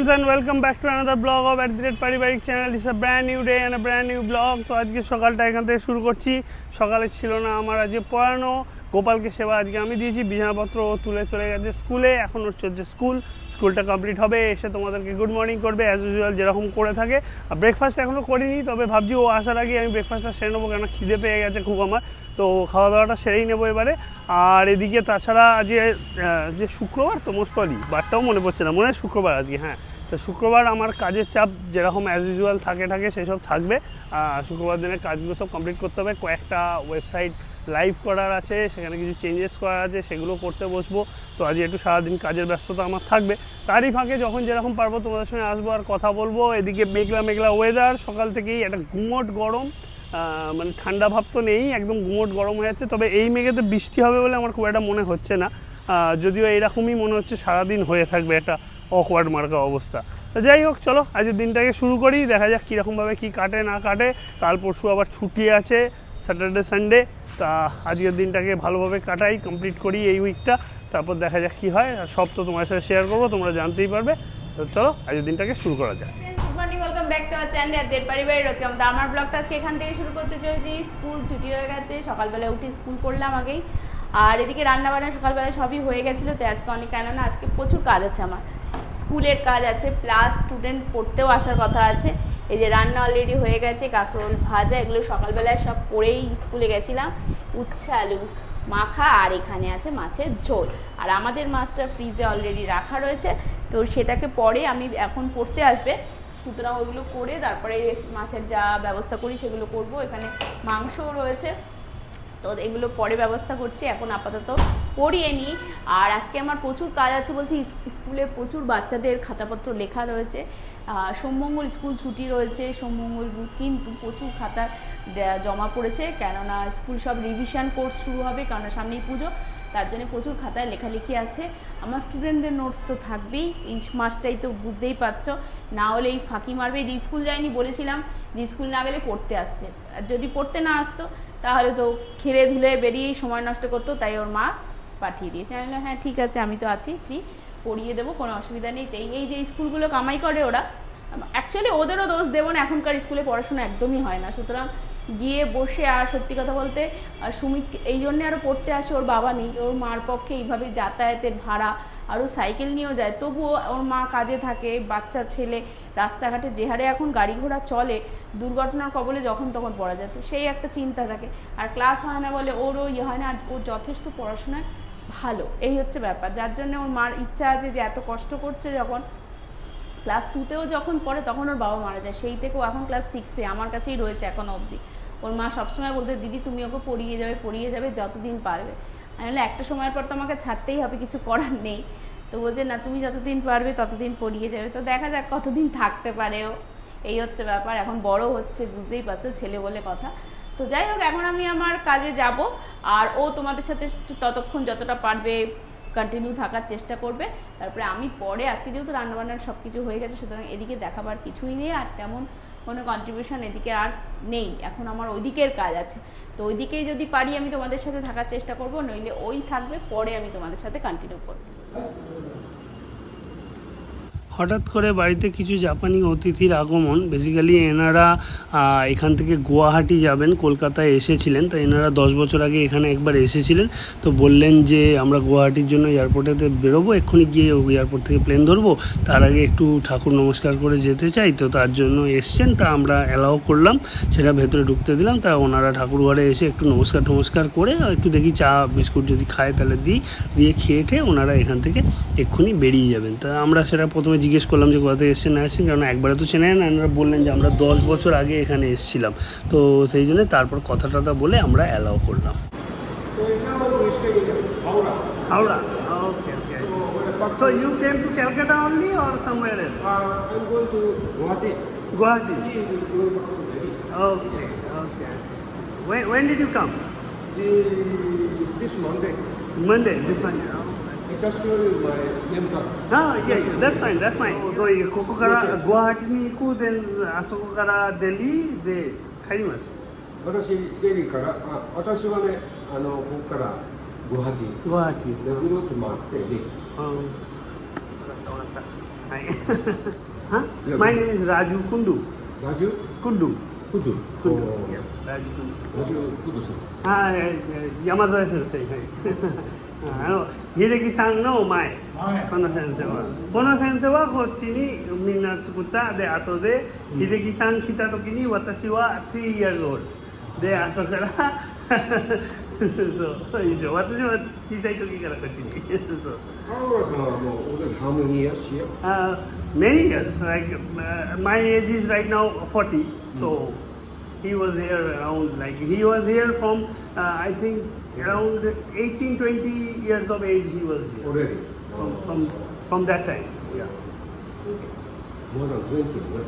and welcome back to another vlog of @paribarik channel. It's a brand new day and a brand new vlog. তো আজকে সকালটা এখান থেকে শুরু করছি। সকালে ছিল না আমার আজকে পড়ানো, গোপালকে সেবা আজকে আমি দিয়েছি, বিছানাপত্র তুলে চলে গেছে স্কুলে, এখন ওর চলছে স্কুলটা কমপ্লিট হবে, এসে তোমাদেরকে গুড মর্নিং করবে অ্যাজ ইউজুয়াল যেরকম করে থাকে। আর ব্রেকফাস্ট এখনও করিনি, তবে ভাবছি ও আসার আগে আমি ব্রেকফাস্টটা সেরে নেবো, কেন খিদে পেয়ে গেছে খুব আমার, তো খাওয়া দাওয়াটা সেরেই নেবো এবারে। আর এদিকে তাছাড়া আজকে যে শুক্রবার তো মোস্টলি বারটাও মনে পড়ছে না, মনে হয় শুক্রবার আজকে, হ্যাঁ। তো শুক্রবার আমার কাজের চাপ যেরকম অ্যাজ ইউজুয়াল থাকে সেসব থাকবে। শুক্রবার দিনের কাজগুলো সব কমপ্লিট করতে হবে, কয়েকটা ওয়েবসাইট লাইভ করার আছে, সেখানে কিছু চেঞ্জেস করার আছে, সেগুলো করতে বসবো। তো আজকে একটু সারাদিন কাজের ব্যস্ততা আমার থাকবে, তারই ফাঁকে যখন যেরকম পারবো তোমাদের সঙ্গে আসবো আর কথা বলবো। এদিকে মেঘলা ওয়েদার, সকাল থেকেই একটা গুমোট গরম, মানে ঠান্ডা ভাব তো নেই, একদম গুমোট গরম হয়ে যাচ্ছে। তবে এই মেঘেতে বৃষ্টি হবে বলে আমার খুব একটা মনে হচ্ছে না, যদিও এইরকমই মনে হচ্ছে সারাদিন হয়ে থাকবে একটা অকওয়ার্ড মার্কা অবস্থা। তো যাই হোক, চলো আজকের দিনটাকে শুরু করি, দেখা যাক কীরকমভাবে কী কাটে না কাটে। কাল পরশু আবার ছুটি আছে, স্যাটারডে সানডে। তা আজকের দিনটাকে ভালোভাবে কাটাই, কমপ্লিট করি এই উইকটা, তারপর দেখা যাক কী হয়। আর সব তো তোমার সাথে শেয়ার করবো, তোমরা জানতেই পারবে। তো চলো আজকের দিনটাকে শুরু করা যায়। Good morning, welcome back to our channel @paribarik। তো আমার ব্লগটা আজকে এখান থেকে শুরু করতে চলেছি। স্কুল ছুটি হয়ে গেছে, সকালবেলা উঠে স্কুল করলাম আগেই, আর এদিকে রান্নাবান্না সকালবেলা সবই হয়ে গেছিলো। তো আজকে অনেক, কেননা আজকে প্রচুর কাজ আছে, আমার স্কুলের কাজ আছে, প্লাস স্টুডেন্ট পড়তেও আসার কথা আছে। এই যে রান্না অলরেডি হয়ে গেছে, কাঁকরোল ভাজা, এগুলো সকালবেলায় সব করেই স্কুলে গেছিলাম। উচ্ছে আলু মাখা, আর এখানে আছে মাছের ঝোল, আর আমাদের মাছটা ফ্রিজে অলরেডি রাখা রয়েছে, তো সেটাকে পরে আমি এখন পড়তে আসবে, সুতরাং ওইগুলো করে তারপরে মাছের যা ব্যবস্থা করি সেগুলো করব। এখানে মাংসও রয়েছে, তো এগুলো পরে ব্যবস্থা করছি, এখন আপাতত পড়িয়ে নিই। আর আজকে আমার প্রচুর কাজ আছে বলছি, স্কুলে প্রচুর বাচ্চাদের খাতাপত্র লেখা রয়েছে। সোমমঙ্গল স্কুল ছুটি রয়েছে, সোমমঙ্গল কিন্তু প্রচুর খাতা জমা পড়েছে, কেননা স্কুল সব রিভিশন কোর্স শুরু হবে, কেননা সামনেই পুজো, তার জন্য প্রচুর খাতায় লেখালেখি আছে। আমার স্টুডেন্টদের নোটস তো থাকবেই, এই মাসটাই তো বুঝতেই পারছো, না হলে এই ফাঁকি মারবে। যে স্কুল যায়নি বলেছিলাম, যে স্কুল না গেলে পড়তে আসতে, আর যদি পড়তে না আসতো তাহলে তো খেলে ধুলে বেরিয়েই সময় নষ্ট করতো, তাই ওর মা পাঠিয়ে দিয়েছে। আমি বললাম হ্যাঁ ঠিক আছে, আমি তো আছি, ফ্রি, পড়িয়ে দেবো, কোনো অসুবিধা নেই। তাই এই যে স্কুলগুলো কামাই করে ওরা, অ্যাকচুয়ালি ওদেরও দোষ দেবো না, এখনকার স্কুলে পড়াশোনা একদমই হয় না, সুতরাং গিয়ে বসে। আর সত্যি কথা বলতে সুমিত এই জন্যে আরও পড়তে আসে, ওর বাবা নেই, ওর মার পক্ষে এইভাবে যাতায়াতের ভাড়া, আরও সাইকেল নিয়েও যায়, তবুও ওর মা কাজে থাকে, বাচ্চা ছেলে, রাস্তাঘাটে যে হারে এখন গাড়ি ঘোড়া চলে, দুর্ঘটনার কবলে যখন তখন পড়া যায়, তো সেই একটা চিন্তা থাকে। আর ক্লাস হয় না বলে ওরও ইয়ে হয় না, আর ও যথেষ্ট পড়াশোনায় ভালো, এই হচ্ছে ব্যাপার, যার জন্য ওর মার ইচ্ছা আছে যে এত কষ্ট করছে, যখন ক্লাস 2তেও যখন পড়ে তখন ওর বাবা মারা যায়, সেই থেকেও এখন ক্লাস 6-এ আমার কাছেই রয়েছে এখনও অবধি। ওর মা সবসময় বলতে, দিদি তুমি ওকে পড়িয়ে যাবে যতদিন পারবে। আমি বললাম একটা সময়ের পর তো আমাকে ছাড়তেই হবে, কিছু করার নেই। তো বলছে না, তুমি যতদিন পারবে ততদিন পড়িয়ে যাবে। তো দেখা যাক কতদিন থাকতে পারে ও, এই হচ্ছে ব্যাপার। এখন বড় হচ্ছে, বুঝতেই পারছো, ছেলে বলে কথা। তো যাই হোক, এখন আমি আমার কাজে যাব, আর ও তোমাদের সাথে ততক্ষণ যতটা পারবে কন্টিনিউ থাকার চেষ্টা করবে। তারপরে আমি পরে, আজকে যেহেতু রান্নাবান্নার সব কিছু হয়ে গেছে, সুতরাং এদিকে দেখাবার কিছুই নেই, আর তেমন কোনো কন্ট্রিবিউশন এদিকে আর নেই, এখন আমার ওইদিকের কাজ আছে। তো ওইদিকেই যদি পারি আমি তোমাদের সাথে থাকার চেষ্টা করব, নইলে ওই থাকবে, পরে আমি তোমাদের সাথে কন্টিনিউ করব। হঠাৎ করে বাড়িতে কিছু জাপানি অতিথির আগমন। বেসিক্যালি এনারা এখান থেকে গুয়াহাটি যাবেন, কলকাতায় এসেছিলেন, তো এনারা 10 বছর আগে এখানে একবার এসেছিলেন। তো বললেন যে আমরা গুয়াহাটির জন্য এয়ারপোর্টেতে বেরোবো, এক্ষুনি গিয়ে এয়ারপোর্ট থেকে প্লেন ধরবো, তার আগে একটু ঠাকুর নমস্কার করে যেতে চাই, তো তার জন্য এসছেন। তা আমরা অ্যালাও করলাম, সেটা ভেতরে ঢুকতে দিলাম। তা ওনারা ঠাকুর ঘরে এসে একটু নমস্কার করে একটু দেখি চা বিস্কুট যদি খায় তাহলে দিয়ে খেয়ে ঠেয়ে ওনারা এখান থেকে এক্ষুনি বেরিয়ে যাবেন। তা আমরা সেটা প্রথমে জিজ্ঞেস করলাম যে কোথা থেকে এসছেন না এসছেন, কারণ একবারে তো চেনে না। এনারা বললেন যে আমরা 10 বছর আগে এখানে এসেছিলাম, তো সেই জন্য তারপর কথা বলে আমরা অ্যালাউ করলাম। হাওড়া, ওকে। So you came to Calcutta only or somewhere else? I'm going to Guwahati. Guwahati. Okay. Okay. When did you come? This Monday. Monday. This Monday. I just show you my name card. Yeah, that's fine. So ここからグアハティに行く、であそこからデリーで帰ります。私デリーから、私はね、ここからグアハティでぐるっと回ってデリー。分かった。Hi. Huh? Yeah, My but- name is Raju Kundu. Raju Kundu. Kudu. Kundu. Oh. Yeah, Raju Kundu. Raju Kudu-san. Ah, Yamazaki sensei. Hideki san no mae. この先生はこっちにみんな作ったで後で秀樹さん来た時に私は3 years old で後からそういう状私は小さい時からこっちにそう川村さんはもう already how many years here? Many years like my age is right now 40 so he was here around like he was here from I think around 18-20 years of age he was here Already? from that time yeah More than 20, right?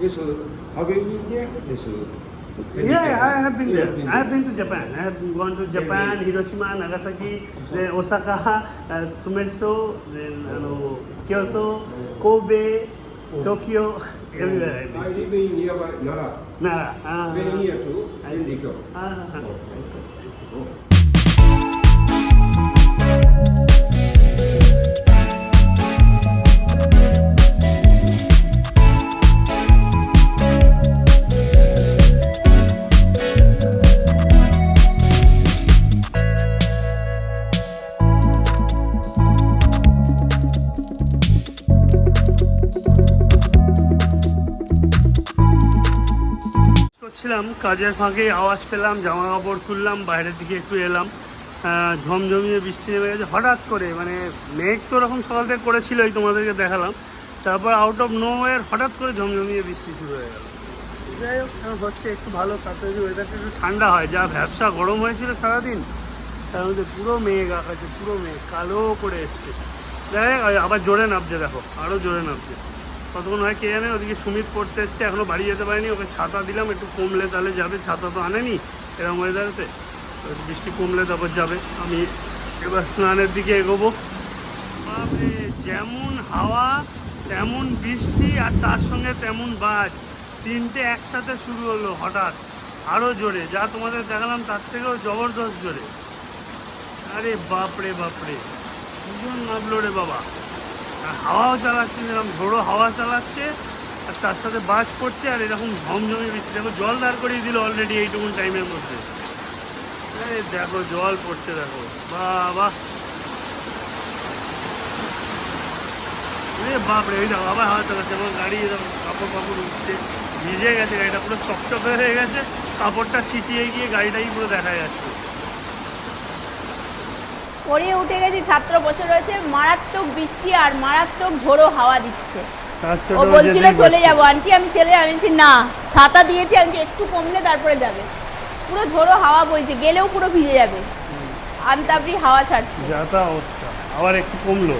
Yes, have you been here? Yes. Yeah, I have been You there. I have been to Japan. I have gone to Japan, Hiroshima, Nagasaki, then Osaka, Tsumetsu, then Kyoto, Kobe, Tokyo, everywhere. I live in nearby Nara. Nara. Very near to Rikyo. করছিলাম কাজের ফাঁকে আওয়াজ পেলাম জামা কাপড় তুললাম বাইরের দিকে একটু এলাম ঝমঝমিয়ে বৃষ্টি নেমে গেছে হঠাৎ করে মানে মেঘ তো ওরকম সকাল থেকে করেছিলই তোমাদেরকে দেখালাম তারপর আউট অফ নোওয়্যার হঠাৎ করে ঝমঝমিয়ে বৃষ্টি শুরু হয়ে গেল যাই হোক এখন হচ্ছে একটু ভালো তাতে ওয়েদারটা একটু ঠান্ডা হয় যা ব্যবসা গরম হয়েছিল সারাদিন তার মধ্যে পুরো মেঘ আকাশে পুরো মেঘ কালো করে এসছে যাই হোক আবার জোরে নামছে দেখো আরও জোরে নামছে কতক্ষণ হয় কে জানে ওদিকে সুমিত পড়তে এসছে এখনও বাড়ি যেতে পারিনি ওকে ছাতা দিলাম একটু কমলে তাহলে যাবে ছাতা তো আনেনি এরকম ওয়েদারেতে বৃষ্টি কমলে তারপর যাবে আমি এবার স্নানের দিকে এগোবো বাপরে যেমন হাওয়া তেমন বৃষ্টি আর তার সঙ্গে তেমন বাজ তিনটে একসাথে শুরু হলো হঠাৎ আরও জোরে যা তোমাদের দেখালাম তার থেকেও জবরদস্ত জোরে আরে বাপরে বাপরে দুজন নামলো রে বাবা আর হাওয়াও চালাচ্ছে যেরকম ঝোড়ো হাওয়া চালাচ্ছে আর তার সাথে বাজ পড়ছে আর এরকম ঝমঝমে বৃষ্টি দেখো জল দাঁড় করিয়ে দিল অলরেডি এইটুকুন টাইমের মধ্যে আরে দেখো জল পড়ছে দেখো বাবা বাপরে ওই দেখো আবার হাওয়া চালাচ্ছে আমার গাড়ি এরকম কাপড় কাপড় উঠছে ভিজে গেছে গাড়িটা পুরো চকচকে হয়ে গেছে কাপড়টা ছিটিয়ে গিয়ে গাড়িটাই পুরো দেখা যাচ্ছে পড়িয়ে উঠে গেছি ছাত্র বসে রয়েছে মারাত্মক বৃষ্টি আর মারাত্মক ঝোড়ো হাওয়া দিচ্ছে ও বলছিল চলে যাবো আন্টি আমি চলে যাবো বলছি না ছাতা দিয়েছি আমি একটু কমলে তারপরে যাবে পুরো ঝোড়ো হাওয়া বইছে গেলেও পুরো ভিজে যাবে আনতাবড়ি হাওয়া ছাড়ছে যাতা অবস্থা আবার একটু কমলো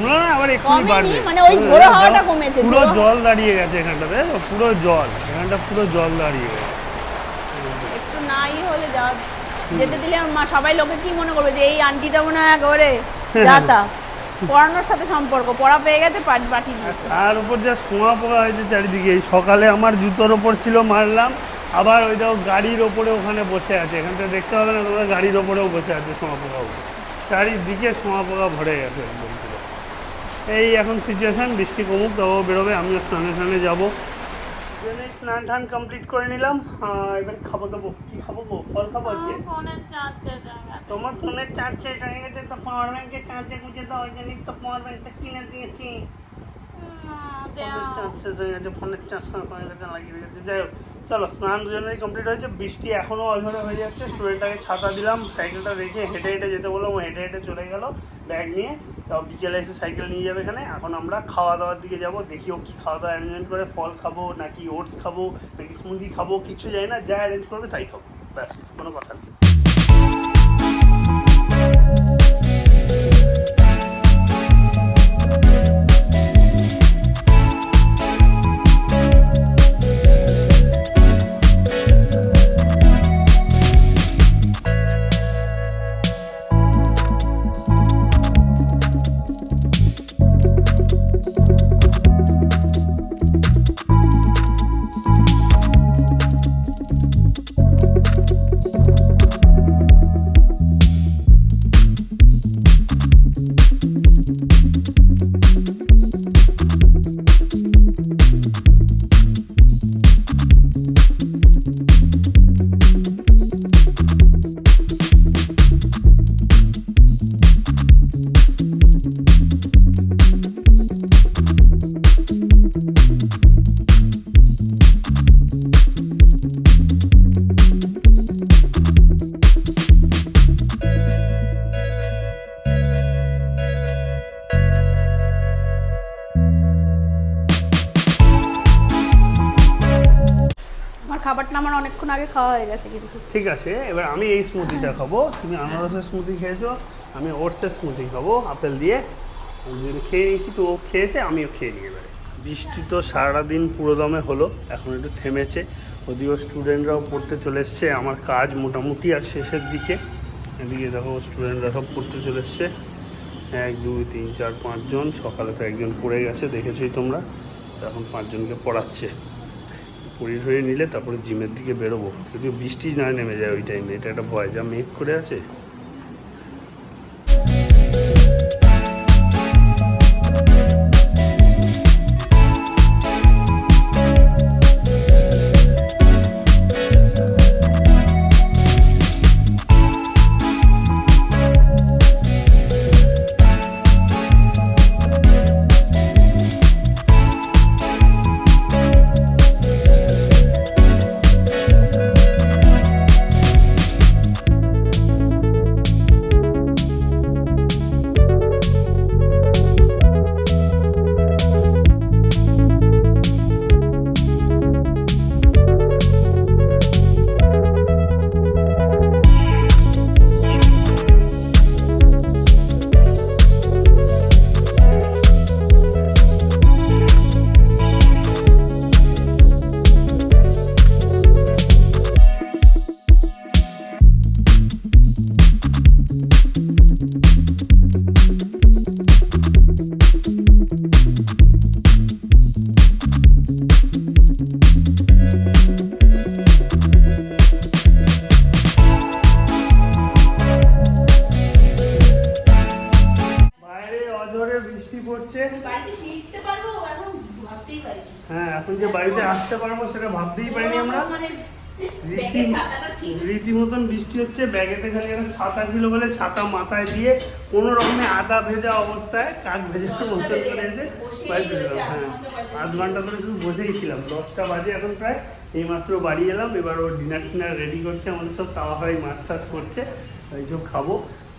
না আবার একটু কমেনি বাড়বে মানে ওই ঝোড়ো হাওয়াটা কমেছে পুরো জল দাঁড়িয়ে গেছে এখানটাতে পুরো জল এখানটা পুরো জল দাঁড়িয়ে গেছে একটু নাই হলে যাও যেতে দিলে মা সবাই লোকে কি মনে করবে যে এই আন্টিটা মনে হয় একেবারে যাতা পড়ানোর সাথে সম্পর্ক পড়া পেয়ে গেছে বাকি তার উপর যা শোঁয়া পোকা হয়েছে চারিদিকে এই সকালে আমার জুতোর ওপর ছিল মারলাম আবার ওই দেখো গাড়ির ওপরে ওখানে বসে আছে এখান থেকে দেখতে হবে না তোমরা গাড়ির ওপরেও বসে আছে শোঁয়া পোকা চারিদিকে শোঁয়া পোকা ভরে গেছে একদম পুরো এই এখন সিচুয়েশান বৃষ্টি কমুক তাও বেরোবে আমিও স্নানে যাবো স্নান টান কমপ্লিট করে নিলাম এবার খাবো দেবো কি খাবো গো ফল খাবো আজকে তোমার ফোনের চার্জ শেষ হয়ে গেছে তো পাওয়ার ব্যাংকে চার্জে গুঁজে দাও ওই জন্যই তো পাওয়ার ব্যাংকটা কিনে দিয়েছি চার্জ শেষ হয়ে গেছে ফোনের চার্জ শেষ হয়ে গেছে লাগিয়ে গেছে যাই হোক চলো স্নান দুজনেরই কমপ্লিট হয়েছে বৃষ্টি এখনও অঝরে হয়ে যাচ্ছে স্টুডেন্টটাকে ছাতা দিলাম সাইকেলটা রেখে হেঁটে হেঁটে যেতে বললাম ও হেঁটে হেঁটে চলে গেলো ব্যাগ নিয়ে তাও বিকেলে এসে সাইকেল নিয়ে যাবে এখানে এখন আমরা খাওয়া দাওয়ার দিকে যাবো দেখি ও কী খাওয়া দাওয়া অ্যারেঞ্জমেন্ট করে ফল খাবো নাকি ওটস খাবো নাকি স্মুদি খাবো কিছু যায় না যা অ্যারেঞ্জ করবে তাই খাবো ব্যাস কোনো কথা নেই খাবারটা আমার অনেকক্ষণ আগে খাওয়া হয়ে গেছে কিন্তু। ঠিক আছে, এবার আমি এই স্মুদিটা খাবো, তুমি আনারসের স্মুদি খেয়েছো, আমি ওটসের স্মুদি খাবো আপেল দিয়ে। আমি যদি খেয়ে নিয়েছি তো ও খেয়েছে, আমিও খেয়ে নিয়ে এবারে। বৃষ্টি তো সারাদিন পুরো দমে হলো, এখন একটু থেমেছে। ওদিকেও স্টুডেন্টরাও পড়তে চলে এসছে, আমার কাজ মোটামুটি আর শেষের দিকে। এদিকে দেখো স্টুডেন্টরা সব পড়তে চলে এসছে, 1 2 3 4 5 জন। সকালে তো একজন পড়ে গেছে, দেখেছোই তোমরা। এখন 5 জনকে পড়াচ্ছে। পড়িয়ে ঠড়িয়ে নিলে তারপরে জিমের দিকে বেরোবো, যদিও বৃষ্টি না নেমে যায় ওই টাইমে, এটা একটা ভয়, যা মেঘ করে আছে। বৃষ্টি পড়ছে। বাড়িতে ফিরতে পারবো এখন ভাবতেই পারি। হ্যাঁ, এখন যে বাড়িতে আসতে পারবো সেটা ভাবতেই পারিনি আমরা। রীতিমতন বৃষ্টি হচ্ছে, ব্যাগেতে খালি একটা ছাতা ছিল বলে ছাতা মাথায় দিয়ে কোনো রকমে আদা ভেজা অবস্থায়, কাক ভেজার মতন করে এসে বাড়িতে এলাম। হ্যাঁ, 8 ঘন্টা ধরে শুধু বসেই ছিলাম। 10টা বাজে এখন প্রায়, এইমাত্র বাড়ি এলাম। এবার ও ডিনার টিনার রেডি করছে, আমাদের সব তাওয়া হয় মাছ টাছ করছে, এইসব খাবো।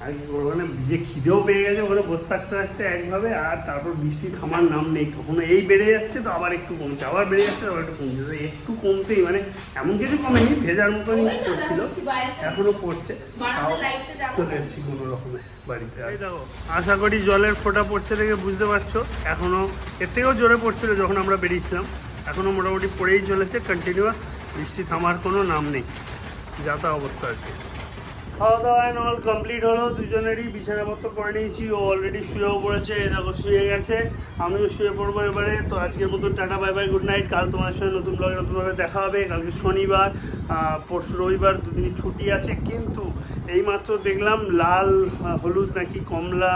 আর ওখানে ভিজে খিদেও পেয়ে গেছে, ওখানে বসে থাকতে থাকতে একভাবে। আর তারপর বৃষ্টি থামার নাম নেই, কখনো এই বেড়ে যাচ্ছে তো আবার একটু কমছে, আবার বেড়ে যাচ্ছে আবার একটু কমছে। তো একটু কমতেই মানে এমন কিছু কমেনি, ভেজার মতনই পড়ছিল, এখনো পড়ছে। তাও চলে এসেছি কোনো রকমে বাড়িতে। এই দেখো, আশা করি জলের ফোঁটা পড়ছে দেখে বুঝতে পারছো। এখনো এর থেকেও জোরে পড়ছিল যখন আমরা বেরিয়েছিলাম, এখনো মোটামুটি পড়েই চলেছে কন্টিনিউয়াস, বৃষ্টি থামার কোনো নাম নেই, যাতা অবস্থা আর কি। খাওয়া দাওয়া অল কমপ্লিট হলো, দুজনেরই বিছানাপত্র করে নিয়েছি। ও অলরেডি শুয়েও পড়েছে, দেখো শুয়ে গেছে, আমিও শুয়ে পড়বো এবারে। তো আজকের মতো tata, bye bye, good night. কাল তোমার সঙ্গে নতুন ব্লগে নতুনভাবে দেখা হবে। কালকে শনিবার, পরশু রবিবার, দুদিনই ছুটি আছে। কিন্তু এইমাত্র দেখলাম লাল হলুদ নাকি কমলা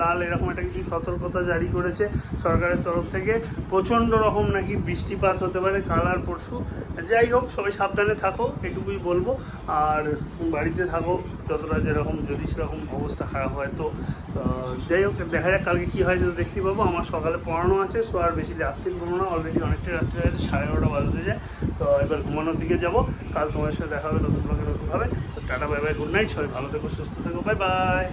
লাল এরকম একটা কিছু সতর্কতা জারি করেছে সরকারের তরফ থেকে। প্রচণ্ড রকম নাকি বৃষ্টিপাত হতে পারে কাল আর পরশু। যাই হোক, সবাই সাবধানে থাকো, এটুকুই বলবো। আর বাড়িতে থাকো যতটা, যেরকম যদি সেরকম অবস্থা খারাপ হয় তো যাই হোক, দেখা যাক কালকে কী হয়, যদি দেখতে পাবো। আমার সকালে পড়ানো আছে, সো আর বেশি রাত্রি ঘুমো না, অলরেডি অনেকটাই রাত্রি হয়ে গেছে, 11:30 বাজতে যায়। তো এবার ঘুমানোর দিকে যাবো। কাল তোমার সাথে দেখা হবে নতুন ব্লগে নতুনভাবে। তো tata, bye bye, good night, সবাই ভালো থেকো, সুস্থ থেকো, বাই বাই।